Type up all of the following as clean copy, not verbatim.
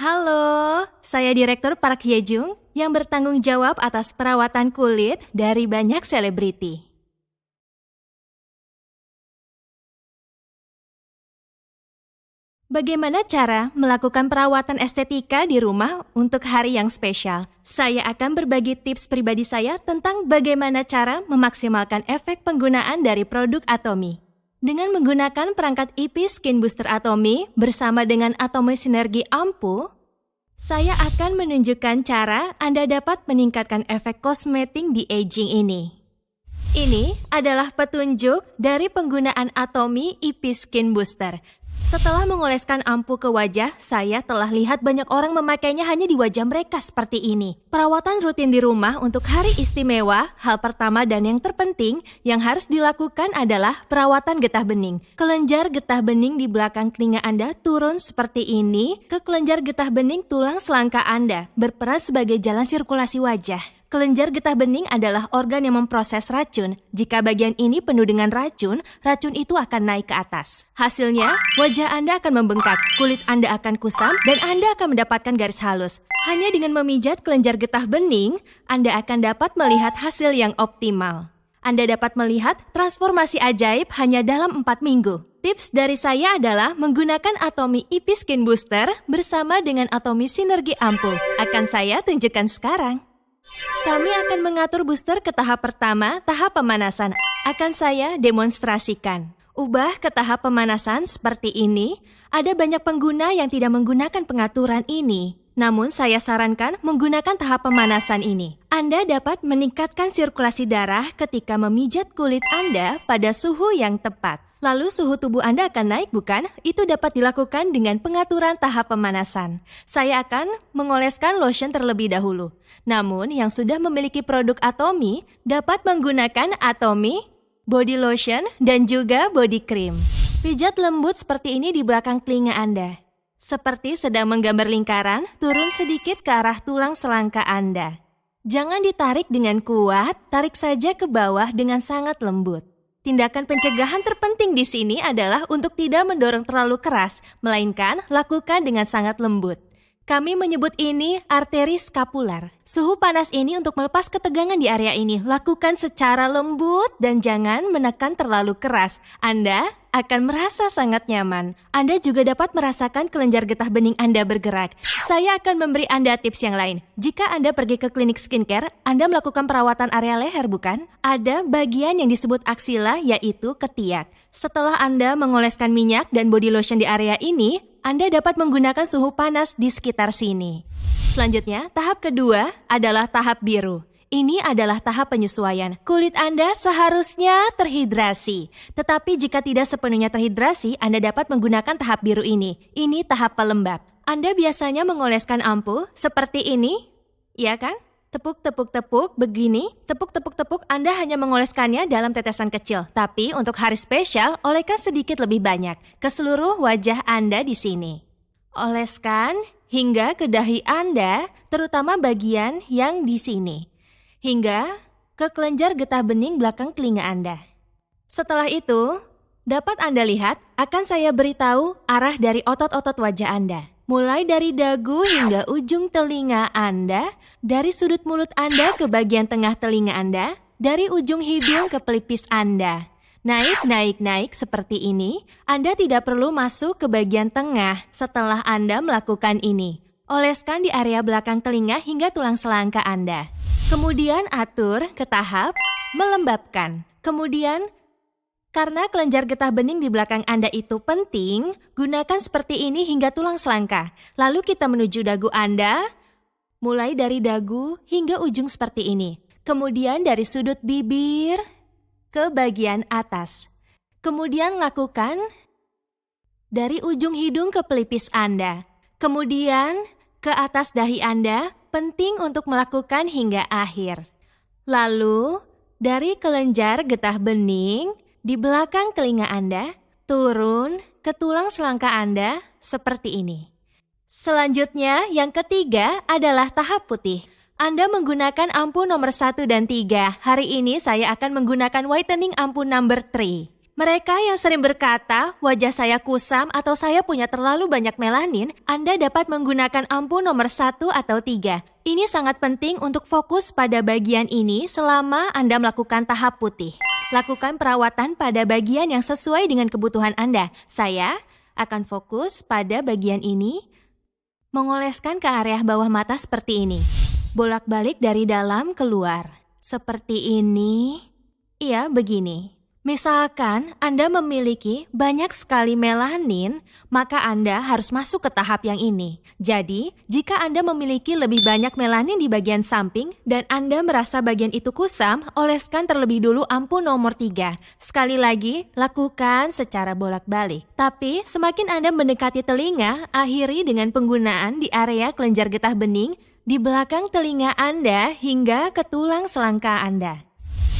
Halo, saya Direktur Park Hyejung yang bertanggung jawab atas perawatan kulit dari banyak selebriti. Bagaimana cara melakukan perawatan estetika di rumah untuk hari yang spesial? Saya akan berbagi tips pribadi saya tentang bagaimana cara memaksimalkan efek penggunaan dari produk Atomy. Dengan menggunakan perangkat IP Skin Booster Atomy bersama dengan Atomy Sinergi Ampuh, saya akan menunjukkan cara Anda dapat meningkatkan efek kosmetik di aging ini. Ini adalah petunjuk dari penggunaan Atomy IP Skin Booster. Setelah mengoleskan ampuh ke wajah, saya telah lihat banyak orang memakainya hanya di wajah mereka seperti ini. Perawatan rutin di rumah untuk hari istimewa, hal pertama dan yang terpenting yang harus dilakukan adalah perawatan getah bening. Kelenjar getah bening di belakang telinga Anda turun seperti ini ke kelenjar getah bening tulang selangka Anda, berperan sebagai jalan sirkulasi wajah. Kelenjar getah bening adalah organ yang memproses racun. Jika bagian ini penuh dengan racun, racun itu akan naik ke atas. Hasilnya, wajah Anda akan membengkak, kulit Anda akan kusam, dan Anda akan mendapatkan garis halus. Hanya dengan memijat kelenjar getah bening, Anda akan dapat melihat hasil yang optimal. Anda dapat melihat transformasi ajaib hanya dalam 4 minggu. Tips dari saya adalah menggunakan Atomy IP Skin Booster bersama dengan Atomy Sinergi Ampuh. Akan saya tunjukkan sekarang. Kami akan mengatur booster ke tahap pertama, tahap pemanasan. Akan saya demonstrasikan. Ubah ke tahap pemanasan seperti ini. Ada banyak pengguna yang tidak menggunakan pengaturan ini. Namun saya sarankan menggunakan tahap pemanasan ini. Anda dapat meningkatkan sirkulasi darah ketika memijat kulit Anda pada suhu yang tepat. Lalu suhu tubuh Anda akan naik, bukan? Itu dapat dilakukan dengan pengaturan tahap pemanasan. Saya akan mengoleskan lotion terlebih dahulu. Namun, yang sudah memiliki produk Atomy dapat menggunakan Atomy, body lotion, dan juga body cream. Pijat lembut seperti ini di belakang telinga Anda. Seperti sedang menggambar lingkaran, turun sedikit ke arah tulang selangka Anda. Jangan ditarik dengan kuat, tarik saja ke bawah dengan sangat lembut. Tindakan pencegahan terpenting di sini adalah untuk tidak mendorong terlalu keras, melainkan lakukan dengan sangat lembut. Kami menyebut ini arteri skapular. Suhu panas ini untuk melepas ketegangan di area ini. Lakukan secara lembut dan jangan menekan terlalu keras. Anda akan merasa sangat nyaman. Anda juga dapat merasakan kelenjar getah bening Anda bergerak. Saya akan memberi Anda tips yang lain. Jika Anda pergi ke klinik skincare, Anda melakukan perawatan area leher, bukan? Ada bagian yang disebut aksila, yaitu ketiak. Setelah Anda mengoleskan minyak dan body lotion di area ini, Anda dapat menggunakan suhu panas di sekitar sini. Selanjutnya, tahap kedua adalah tahap biru. Ini adalah tahap penyesuaian. Kulit Anda seharusnya terhidrasi. Tetapi jika tidak sepenuhnya terhidrasi, Anda dapat menggunakan tahap biru ini. Ini tahap pelembab. Anda biasanya mengoleskan ampuh seperti ini, ya kan? Tepuk-tepuk-tepuk begini. Tepuk-tepuk-tepuk Anda hanya mengoleskannya dalam tetesan kecil. Tapi untuk hari spesial, oleskan sedikit lebih banyak ke seluruh wajah Anda di sini. Oleskan hingga ke dahi Anda, terutama bagian yang di sini. Hingga ke kelenjar getah bening belakang telinga Anda. Setelah itu, dapat Anda lihat, akan saya beritahu arah dari otot-otot wajah Anda. Mulai dari dagu hingga ujung telinga Anda, dari sudut mulut Anda ke bagian tengah telinga Anda, dari ujung hidung ke pelipis Anda. Naik seperti ini, Anda tidak perlu masuk ke bagian tengah setelah Anda melakukan ini. Oleskan di area belakang telinga hingga tulang selangka Anda. Kemudian atur ke tahap melembabkan. Kemudian, karena kelenjar getah bening di belakang Anda itu penting, gunakan seperti ini hingga tulang selangka. Lalu kita menuju dagu Anda, mulai dari dagu hingga ujung seperti ini. Kemudian dari sudut bibir ke bagian atas. Kemudian lakukan dari ujung hidung ke pelipis Anda. Kemudian ke atas dahi Anda, penting untuk melakukan hingga akhir. Lalu, dari kelenjar getah bening di belakang telinga Anda, turun ke tulang selangka Anda seperti ini. Selanjutnya, yang ketiga adalah tahap putih. Anda menggunakan ampuh nomor 1 dan 3. Hari ini saya akan menggunakan whitening ampuh number 3. Mereka yang sering berkata, wajah saya kusam atau saya punya terlalu banyak melanin, Anda dapat menggunakan ampu nomor 1 atau 3. Ini sangat penting untuk fokus pada bagian ini selama Anda melakukan tahap putih. Lakukan perawatan pada bagian yang sesuai dengan kebutuhan Anda. Saya akan fokus pada bagian ini, mengoleskan ke area bawah mata seperti ini. Bolak-balik dari dalam keluar. Seperti ini. Iya, begini. Misalkan Anda memiliki banyak sekali melanin, maka Anda harus masuk ke tahap yang ini. Jadi, jika Anda memiliki lebih banyak melanin di bagian samping dan Anda merasa bagian itu kusam, oleskan terlebih dulu ampu nomor 3. Sekali lagi, lakukan secara bolak-balik. Tapi, semakin Anda mendekati telinga, akhiri dengan penggunaan di area kelenjar getah bening, di belakang telinga Anda hingga ke tulang selangka Anda.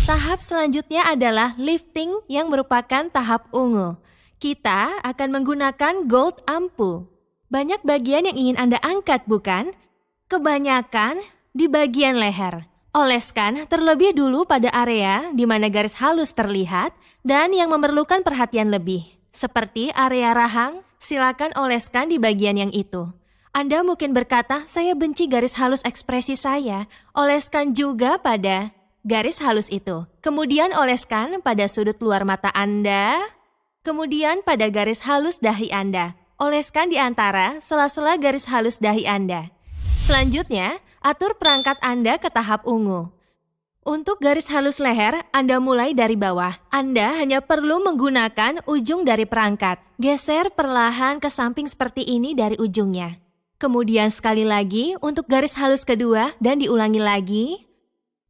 Tahap selanjutnya adalah lifting yang merupakan tahap ungu. Kita akan menggunakan gold ampu. Banyak bagian yang ingin Anda angkat, bukan? Kebanyakan di bagian leher. Oleskan terlebih dulu pada area di mana garis halus terlihat dan yang memerlukan perhatian lebih. Seperti area rahang, silakan oleskan di bagian yang itu. Anda mungkin berkata, saya benci garis halus ekspresi saya. Oleskan juga pada garis halus itu. Kemudian oleskan pada sudut luar mata Anda. Kemudian pada garis halus dahi Anda. Oleskan di antara sela-sela garis halus dahi Anda. Selanjutnya, atur perangkat Anda ke tahap ungu. Untuk garis halus leher, Anda mulai dari bawah. Anda hanya perlu menggunakan ujung dari perangkat. Geser perlahan ke samping seperti ini dari ujungnya. Kemudian sekali lagi untuk garis halus kedua dan diulangi lagi.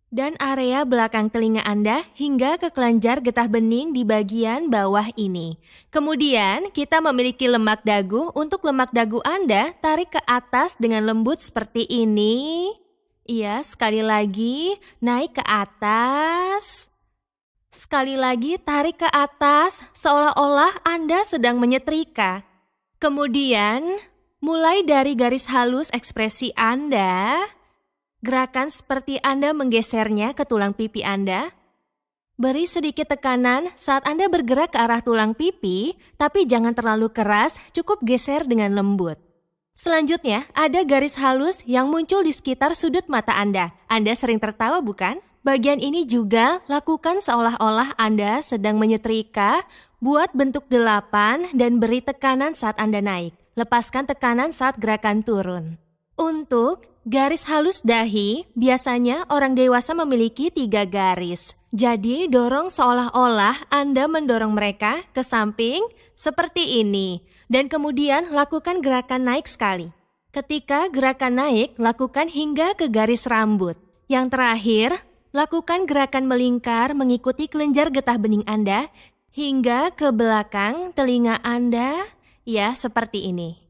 Dan area belakang telinga Anda hingga ke kelenjar getah bening di bagian bawah ini. Kemudian kita memiliki lemak dagu. Untuk lemak dagu Anda, tarik ke atas dengan lembut seperti ini. Iya, sekali lagi naik ke atas. Sekali lagi tarik ke atas seolah-olah Anda sedang menyetrika. Kemudian mulai dari garis halus ekspresi Anda. Gerakan seperti Anda menggesernya ke tulang pipi Anda. Beri sedikit tekanan saat Anda bergerak ke arah tulang pipi, tapi jangan terlalu keras, cukup geser dengan lembut. Selanjutnya, ada garis halus yang muncul di sekitar sudut mata Anda. Anda sering tertawa, bukan? Bagian ini juga lakukan seolah-olah Anda sedang menyetrika, buat bentuk 8 dan beri tekanan saat Anda naik. Lepaskan tekanan saat gerakan turun. Untuk garis halus dahi, biasanya orang dewasa memiliki 3 garis. Jadi dorong seolah-olah Anda mendorong mereka ke samping seperti ini. Dan kemudian lakukan gerakan naik sekali. Ketika gerakan naik, lakukan hingga ke garis rambut. Yang terakhir, lakukan gerakan melingkar mengikuti kelenjar getah bening Anda hingga ke belakang telinga Anda, ya seperti ini.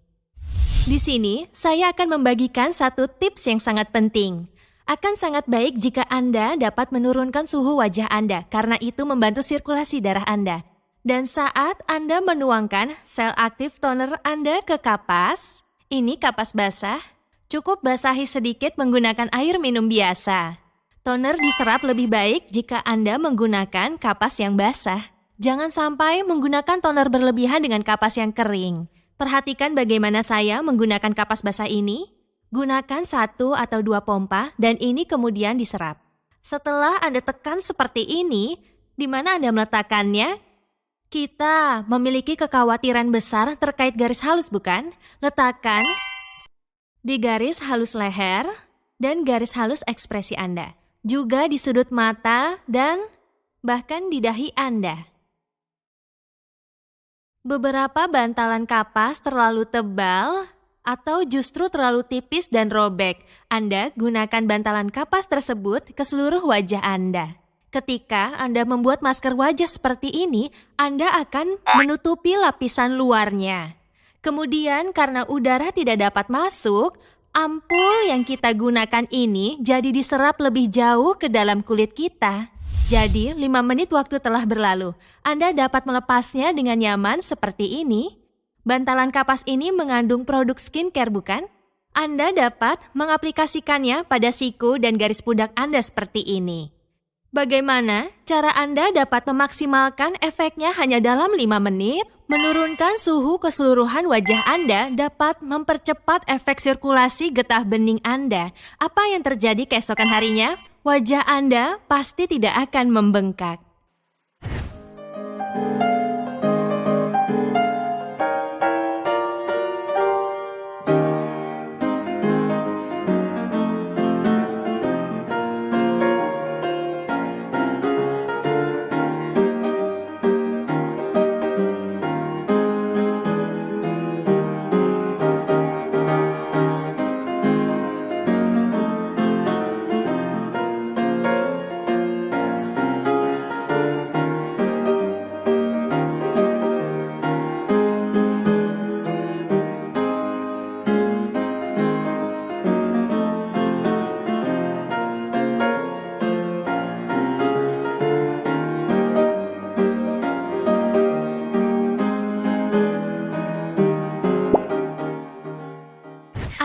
Di sini, saya akan membagikan satu tips yang sangat penting. Akan sangat baik jika Anda dapat menurunkan suhu wajah Anda, karena itu membantu sirkulasi darah Anda. Dan saat Anda menuangkan sel aktif toner Anda ke kapas, ini kapas basah, cukup basahi sedikit menggunakan air minum biasa. Toner diserap lebih baik jika Anda menggunakan kapas yang basah. Jangan sampai menggunakan toner berlebihan dengan kapas yang kering. Perhatikan bagaimana saya menggunakan kapas basah ini. Gunakan 1 atau 2 pompa dan ini kemudian diserap. Setelah Anda tekan seperti ini, di mana Anda meletakkannya? Kita memiliki kekhawatiran besar terkait garis halus, bukan? Letakkan di garis halus leher dan garis halus ekspresi Anda. Juga di sudut mata dan bahkan di dahi Anda. Beberapa bantalan kapas terlalu tebal atau justru terlalu tipis dan robek. Anda gunakan bantalan kapas tersebut ke seluruh wajah Anda. Ketika Anda membuat masker wajah seperti ini, Anda akan menutupi lapisan luarnya. Kemudian karena udara tidak dapat masuk, ampul yang kita gunakan ini jadi diserap lebih jauh ke dalam kulit kita. Jadi 5 menit waktu telah berlalu. Anda dapat melepasnya dengan nyaman seperti ini. Bantalan kapas ini mengandung produk skincare, bukan? Anda dapat mengaplikasikannya pada siku dan garis pundak Anda seperti ini. Bagaimana cara Anda dapat memaksimalkan efeknya hanya dalam 5 menit? Menurunkan suhu keseluruhan wajah Anda dapat mempercepat efek sirkulasi getah bening Anda. Apa yang terjadi keesokan harinya? Wajah Anda pasti tidak akan membengkak.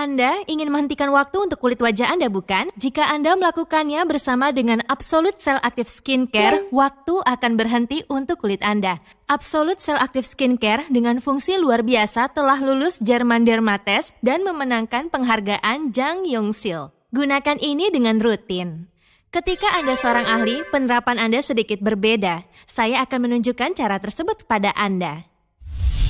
Anda ingin menghentikan waktu untuk kulit wajah Anda, bukan? Jika Anda melakukannya bersama dengan Absolute Cell Active Skincare, waktu akan berhenti untuk kulit Anda. Absolute Cell Active Skincare dengan fungsi luar biasa telah lulus Jerman Dermatest dan memenangkan penghargaan Jang Yongsil. Gunakan ini dengan rutin. Ketika Anda seorang ahli, penerapan Anda sedikit berbeda. Saya akan menunjukkan cara tersebut kepada Anda.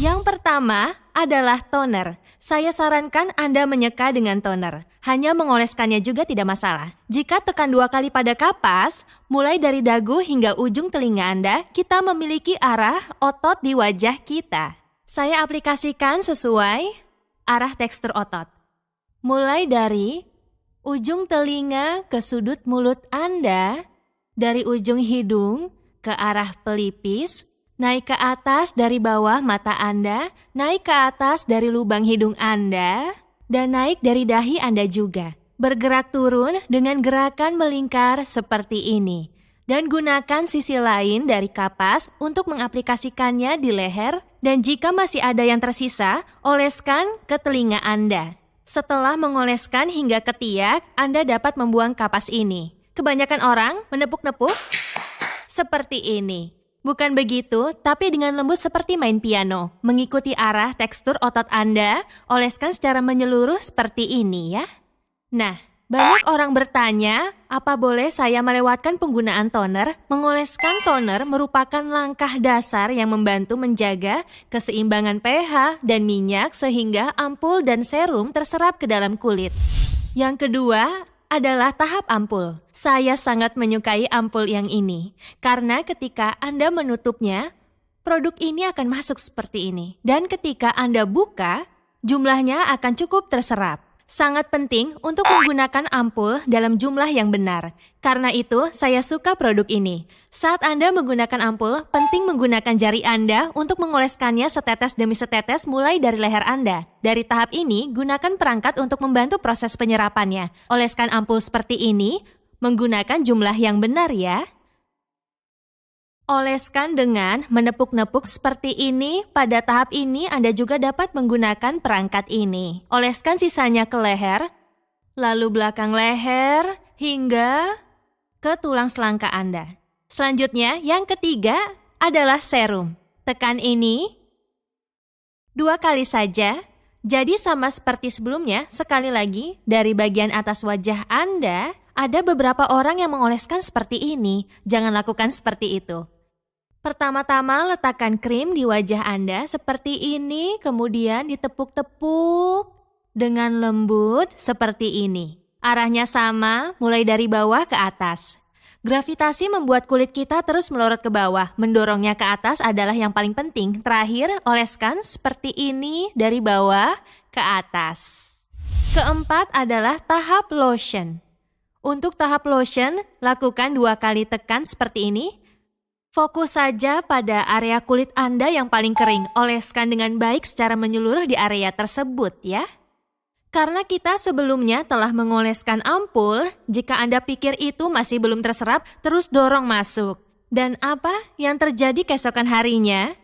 Yang pertama adalah toner. Saya sarankan Anda menyeka dengan toner. Hanya mengoleskannya juga tidak masalah. Jika tekan 2 kali pada kapas, mulai dari dagu hingga ujung telinga Anda, kita memiliki arah otot di wajah kita. Saya aplikasikan sesuai arah tekstur otot. Mulai dari ujung telinga ke sudut mulut Anda, dari ujung hidung ke arah pelipis, naik ke atas dari bawah mata Anda, naik ke atas dari lubang hidung Anda, dan naik dari dahi Anda juga. Bergerak turun dengan gerakan melingkar seperti ini. Dan gunakan sisi lain dari kapas untuk mengaplikasikannya di leher, dan jika masih ada yang tersisa, oleskan ke telinga Anda. Setelah mengoleskan hingga ketiak, Anda dapat membuang kapas ini. Kebanyakan orang menepuk-nepuk seperti ini. Bukan begitu, tapi dengan lembut seperti main piano. Mengikuti arah tekstur otot Anda, oleskan secara menyeluruh seperti ini ya. Nah, banyak orang bertanya, apa boleh saya melewatkan penggunaan toner? Mengoleskan toner merupakan langkah dasar yang membantu menjaga keseimbangan pH dan minyak sehingga ampul dan serum terserap ke dalam kulit. Yang kedua adalah tahap ampul. Saya sangat menyukai ampul yang ini, karena ketika Anda menutupnya, produk ini akan masuk seperti ini. Dan ketika Anda buka, jumlahnya akan cukup terserap. Sangat penting untuk menggunakan ampul dalam jumlah yang benar. Karena itu, saya suka produk ini. Saat Anda menggunakan ampul, penting menggunakan jari Anda untuk mengoleskannya setetes demi setetes mulai dari leher Anda. Dari tahap ini, gunakan perangkat untuk membantu proses penyerapannya. Oleskan ampul seperti ini, menggunakan jumlah yang benar ya. Oleskan dengan menepuk-nepuk seperti ini. Pada tahap ini Anda juga dapat menggunakan perangkat ini. Oleskan sisanya ke leher, lalu belakang leher, hingga ke tulang selangka Anda. Selanjutnya, yang ketiga adalah serum. Tekan ini 2 kali saja. Jadi sama seperti sebelumnya, sekali lagi dari bagian atas wajah Anda, ada beberapa orang yang mengoleskan seperti ini. Jangan lakukan seperti itu. Pertama-tama letakkan krim di wajah Anda seperti ini, kemudian ditepuk-tepuk dengan lembut seperti ini. Arahnya sama, mulai dari bawah ke atas. Gravitasi membuat kulit kita terus melorot ke bawah, mendorongnya ke atas adalah yang paling penting. Terakhir, oleskan seperti ini dari bawah ke atas. Keempat adalah tahap lotion. Untuk tahap lotion, lakukan 2 kali tekan seperti ini. Fokus saja pada area kulit Anda yang paling kering. Oleskan dengan baik secara menyeluruh di area tersebut ya. Karena kita sebelumnya telah mengoleskan ampul, jika Anda pikir itu masih belum terserap, terus dorong masuk. Dan apa yang terjadi keesokan harinya?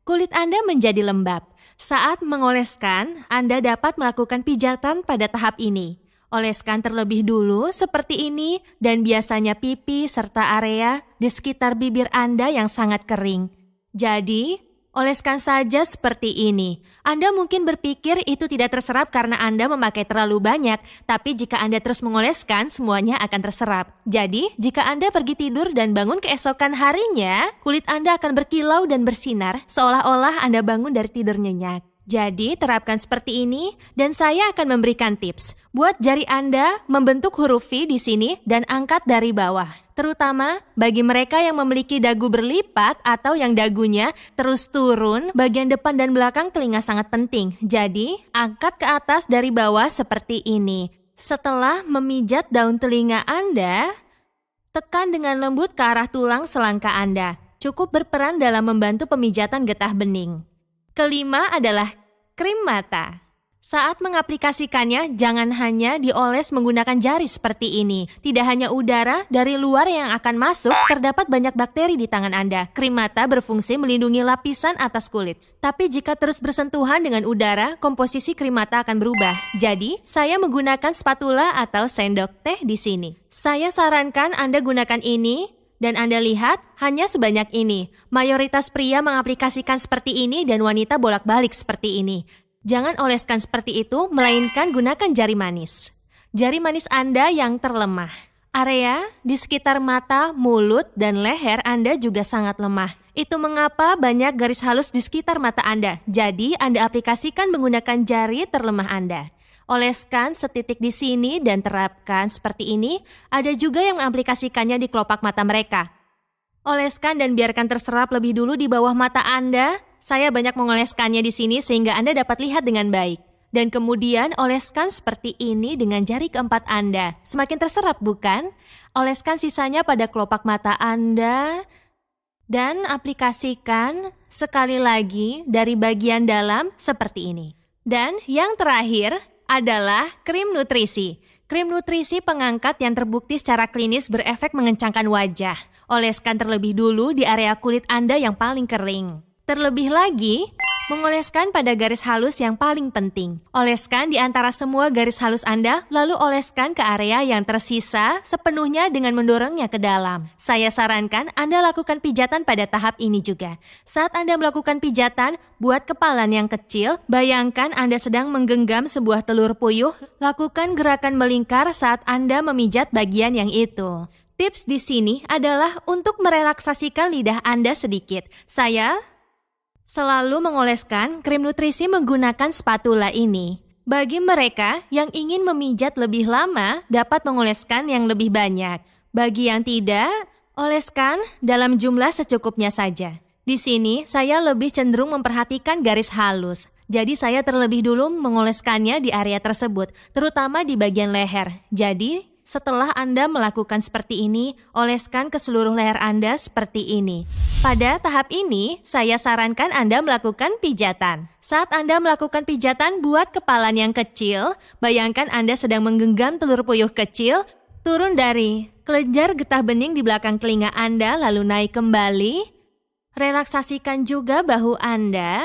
Kulit Anda menjadi lembab. Saat mengoleskan, Anda dapat melakukan pijatan pada tahap ini. Oleskan terlebih dulu seperti ini dan biasanya pipi serta area di sekitar bibir Anda yang sangat kering. Jadi, oleskan saja seperti ini. Anda mungkin berpikir itu tidak terserap karena Anda memakai terlalu banyak, tapi jika Anda terus mengoleskan, semuanya akan terserap. Jadi, jika Anda pergi tidur dan bangun keesokan harinya, kulit Anda akan berkilau dan bersinar seolah-olah Anda bangun dari tidur nyenyak. Jadi, terapkan seperti ini dan saya akan memberikan tips. Buat jari Anda membentuk huruf V di sini dan angkat dari bawah. Terutama bagi mereka yang memiliki dagu berlipat atau yang dagunya terus turun, bagian depan dan belakang telinga sangat penting. Jadi, angkat ke atas dari bawah seperti ini. Setelah memijat daun telinga Anda, tekan dengan lembut ke arah tulang selangka Anda. Cukup berperan dalam membantu pemijatan getah bening. Kelima adalah krim mata. Saat mengaplikasikannya, jangan hanya dioles menggunakan jari seperti ini. Tidak hanya udara dari luar yang akan masuk, terdapat banyak bakteri di tangan Anda. Krim mata berfungsi melindungi lapisan atas kulit. Tapi jika terus bersentuhan dengan udara, komposisi krim mata akan berubah. Jadi, saya menggunakan spatula atau sendok teh di sini. Saya sarankan Anda gunakan ini. Dan Anda lihat, hanya sebanyak ini. Mayoritas pria mengaplikasikan seperti ini dan wanita bolak-balik seperti ini. Jangan oleskan seperti itu, melainkan gunakan jari manis. Jari manis Anda yang terlemah. Area di sekitar mata, mulut, dan leher Anda juga sangat lemah. Itu mengapa banyak garis halus di sekitar mata Anda. Jadi, Anda aplikasikan menggunakan jari terlemah Anda. Oleskan setitik di sini dan terapkan seperti ini. Ada juga yang mengaplikasikannya di kelopak mata mereka. Oleskan dan biarkan terserap lebih dulu di bawah mata Anda. Saya banyak mengoleskannya di sini sehingga Anda dapat lihat dengan baik. Dan kemudian oleskan seperti ini dengan jari keempat Anda. Semakin terserap bukan? Oleskan sisanya pada kelopak mata Anda. Dan aplikasikan sekali lagi dari bagian dalam seperti ini. Dan yang terakhir adalah krim nutrisi. Krim nutrisi pengangkat yang terbukti secara klinis berefek mengencangkan wajah. Oleskan terlebih dulu di area kulit Anda yang paling kering. Terlebih lagi, mengoleskan pada garis halus yang paling penting. Oleskan di antara semua garis halus Anda, lalu oleskan ke area yang tersisa sepenuhnya dengan mendorongnya ke dalam. Saya sarankan Anda lakukan pijatan pada tahap ini juga. Saat Anda melakukan pijatan, buat kepalan yang kecil, bayangkan Anda sedang menggenggam sebuah telur puyuh, lakukan gerakan melingkar saat Anda memijat bagian yang itu. Tips di sini adalah untuk merelaksasikan lidah Anda sedikit. Saya selalu mengoleskan krim nutrisi menggunakan spatula ini. Bagi mereka yang ingin memijat lebih lama, dapat mengoleskan yang lebih banyak. Bagi yang tidak, oleskan dalam jumlah secukupnya saja. Di sini, saya lebih cenderung memperhatikan garis halus. Jadi saya terlebih dulu mengoleskannya di area tersebut, terutama di bagian leher. Jadi, setelah Anda melakukan seperti ini, oleskan ke seluruh leher Anda seperti ini. Pada tahap ini, saya sarankan Anda melakukan pijatan. Saat Anda melakukan pijatan, buat kepalan yang kecil. Bayangkan Anda sedang menggenggam telur puyuh kecil, turun dari kelenjar getah bening di belakang telinga Anda, lalu naik kembali. Relaksasikan juga bahu Anda,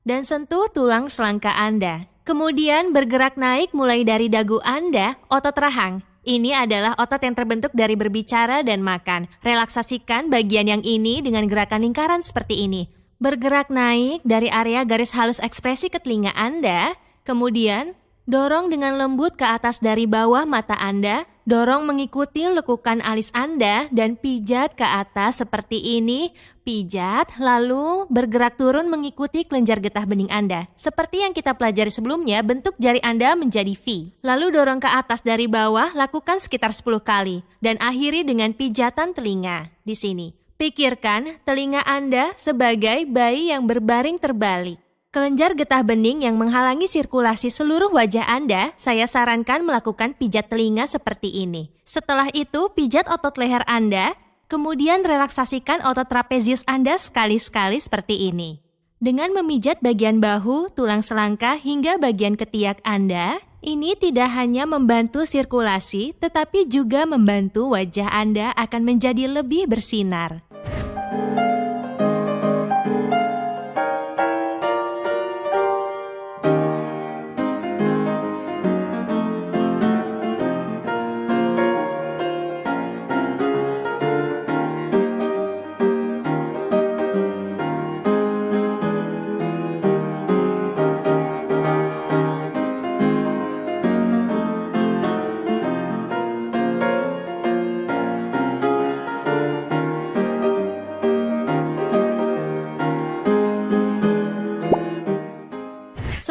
dan sentuh tulang selangka Anda. Kemudian bergerak naik mulai dari dagu Anda, otot rahang. Ini adalah otot yang terbentuk dari berbicara dan makan. Relaksasikan bagian yang ini dengan gerakan lingkaran seperti ini. Bergerak naik dari area garis halus ekspresi ke telinga Anda, kemudian dorong dengan lembut ke atas dari bawah mata Anda, dorong mengikuti lekukan alis Anda dan pijat ke atas seperti ini. Pijat, lalu bergerak turun mengikuti kelenjar getah bening Anda. Seperti yang kita pelajari sebelumnya, bentuk jari Anda menjadi V. Lalu dorong ke atas dari bawah, lakukan sekitar 10 kali. Dan akhiri dengan pijatan telinga di sini. Pikirkan telinga Anda sebagai bayi yang berbaring terbalik. Kelenjar getah bening yang menghalangi sirkulasi seluruh wajah Anda, saya sarankan melakukan pijat telinga seperti ini. Setelah itu, pijat otot leher Anda, kemudian relaksasikan otot trapezius Anda sekali-sekali seperti ini. Dengan memijat bagian bahu, tulang selangka, hingga bagian ketiak Anda, ini tidak hanya membantu sirkulasi, tetapi juga membantu wajah Anda akan menjadi lebih bersinar.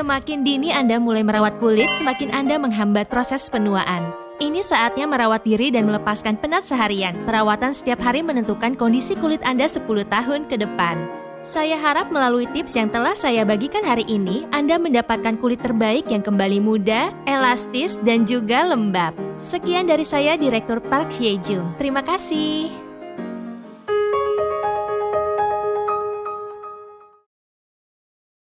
Semakin dini Anda mulai merawat kulit, semakin Anda menghambat proses penuaan. Ini saatnya merawat diri dan melepaskan penat seharian. Perawatan setiap hari menentukan kondisi kulit Anda 10 tahun ke depan. Saya harap melalui tips yang telah saya bagikan hari ini, Anda mendapatkan kulit terbaik yang kembali muda, elastis, dan juga lembab. Sekian dari saya, Direktur Park Hye-jung. Terima kasih.